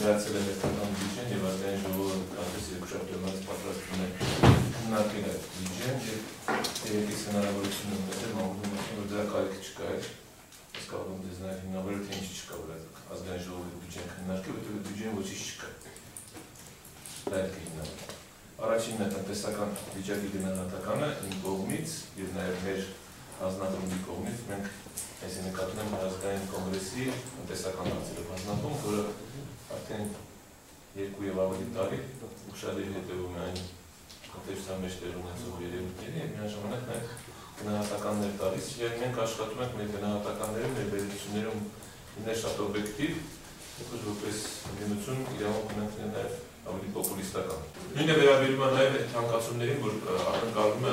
ներկայացել է պետական բյուջեն եւ ազգային ժողովը կապից երկուշաբթի պատրաստվում է քննարկել այդ բյուջեն եւ երեկից հնարավորություն ունեցել մամուլում որ դրա կարիք չկա ես կարող եմ դες նաեւ հիմնավորել թե ինչ չկա որ ազգային ժողովի բյուջեն քննարկել որտեղ բյուջեն ոչինչ չկա դա է հիմնավորել առաջինն է տնտեսական վիճակի գնահատականը իմ կողմից եւ նաեւ մեր հանձնաժողովի կողմից մենք այս նկատում եմ ազգային կոնգրեսի տնտեսական հարցերով հանձնաժողով, որը արդեն 2 եւ ավելի տարի ուշադիր հետևում է այն տնտեսության մեջ տեղ ունեցող երևույթների եւ միաժամանակ նաեւ գնահատականներ տալիս եւ մենք աշխատում ենք մեր գնահատականներում մեր վերլուծություններում լինել շատ օբյեկտիվ, որպես ընդդիմություն իրավունք ունենք նաեւ ավելի պոպուլիստական։ Նույնը վերաբերում է նաեւ այդ թանկացումներին, որ ակնկալվում է,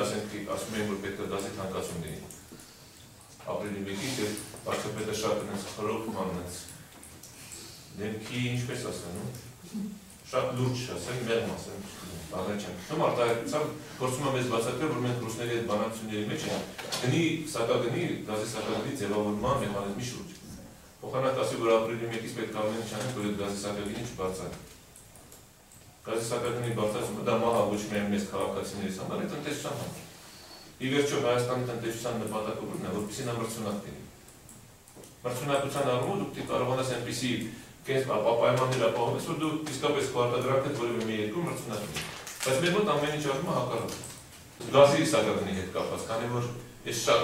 ասում են, որ պետք է գազի թանկացում լինի։ Ապրիլի 1-ից եւ վարչապետը շատ ունեց խորհուրդ մանած։ Դեմքի ինչպես ասեմ, շատ լուրջ ասեմ, մեղմ ասեմ, բաղեր չեմ։ Նույն արտահայտությամբ փորձում եմ մեզ բացատրել, որ մենք ռուսների հետ բանակցությունների մեջ ենք գնի սակագնի, գազի սակագնի ձևավորման մեխանիզմի շուրջ։ Փոխանակ ասի, որ ապրիլի 1-ից պետք է ամեն ինչ անենք, որ այդ գազի սակագինը չբարձրացնի։ Գազի սակագնի բարձրացումը դա մահա ոչ միայն մեզ քաղաքացիներից համար, այլ տնտեսության համար։ Ի վերջո Հայաստանի տնտեսության նպատակը որն է, որպեսզի նա մրցունակ լինի։ Մրցունակության առումով դուք կարողանաս այնպիսի պայմաններ ապահովել, որ դու իսկապես քո արտադրանքդ որևէ մի երկրում մրցունակ լինի։ Բայց մեր մոտ ամեն ինչ արվում է հակառակը։ Գազի սակագնի հետ կապված, քանի որ ես շատ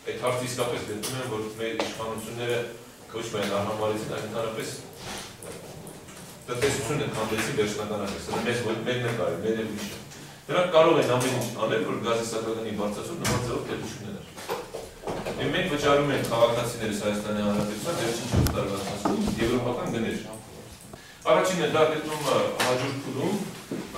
այդ հարցը իսկապես դիտում եմ, որ մեր իշխանությունները ոչ միայն արհամարհեցին, այլ ընդհանրապես տնտեսությունը քանդեցին վերջնականապես, մեր նկարի, մեր ելույթը։ Նրանք կարող են ամեն ինչ անել, որ գազի սակագնի բարձրացում նման ձևով պետք չունենար։ Եվ մենք վճարում ենք քաղաքացիներս Հայաստանի Հանրապետության վերջին 4 տարվա ընթացքում եվրոպական գներ։ Առաջինը դա դեպքում հաջորդ փուլում,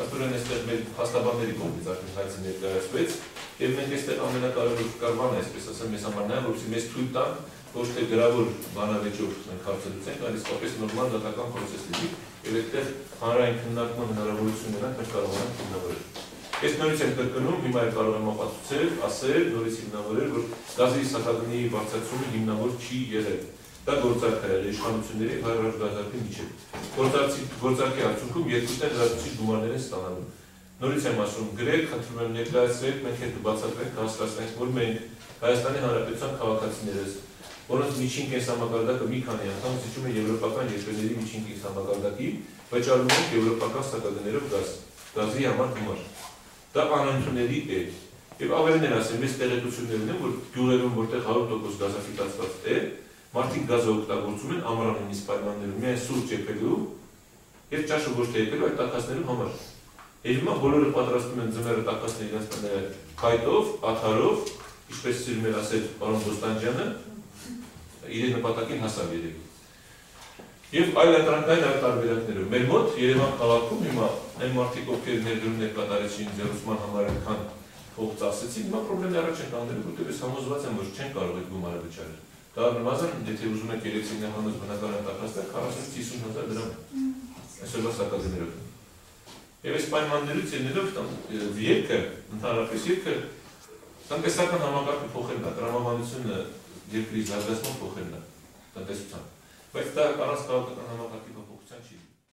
աստորեն այստեղ մեր փաստաբանների կողմից արդեն հայցը ներկայացվեց, եւ մենք այստեղ ամենակարևոր կարգավանը, այսպես ասեմ, մեզ համար նա, որովհետեւ մեզ թույլ տան ոչ թե գրավոր բանավեճով մենք հարցը լուծենք, այլ իսկապես նորմալ դատական պրոցես լինի, եւ այդտեղ հանրային քննարկման հնարավորությունները մենք կարող ենք հիմնավորել։ Ես նորից եմ կրկնում, հիմա կարող եմ ապացուցել, ասել, նորից հիմնավորել, որ գազի սակագնի բարձրացումը հիմնավոր չի եղել։ Դա գործարք է եղել իշխանությունների եւ հայրենիքի միջեւ։ Գործարքի արդյունքում երկուստեն լրացուցիչ գումարներ են ստանալու։ Նորից եմ ասում, գրեք, խնդրում եմ ներկայացրեք, մենք հետ բացատրենք, հասկացնենք, որ մենք Հայաստանի Հանրապետության քաղաքացիներս, որոնց միջին կենսամակարդակը մի քանի անգամ զիջում է եվրոպական երկրների միջին կենսամակարդակի, վճարում ենք եվրոպական սակագներով գազի համար գումար։ Դա անընդունելի է։ Եվ ավելին են ասեմ, ես տեղեկություններ ունեմ, որ գյուղերում, որտեղ 100% գազաֆիկացված է, մարդիկ գազը օգտագործում են ամառանունից պայմաններում, միայն սուրճ եփելու եւ ճաշը ոչ թե եփելու, այլ տաքացնելու համար։ Եվ հիմա բոլորը պատրաստում են ձմեռը տաքացնել իրենց փայտով, աթարով, ինչպես սիրում էր ասել պարոն Բոստանջյանը, իր նպատակին հասավ երևի։ Եվ այլ տարբերակներով։ Մեր մոտ Երևան քաղաքում հիմա այն մարդիկ, ովքեր ներդրումներ կատարեցին ձեռնոցման համար այնքան փող ծախսեցին, հիմա խնդիրներ առաջ են կանգնել, որտեղ ես համոզված եմ, որ չեն կարող այդ գումարը վճարել։ Դա նույնիսկ եթե ուզում եք երեքսինախանութ բնակարան տաքացնել 40-50,000 դրամ այսօրվա սակագներով։ Եվ այս պայմաններից ելնելով երկը, ընդհանրապես երկը տնտեսական համակարգը փոխելն է, տրամաբանությունը երկրի զարգացման փոխելն է տնտեսության։ Բայց դա առանց քաղաքական համակարգի փոփոխության չի։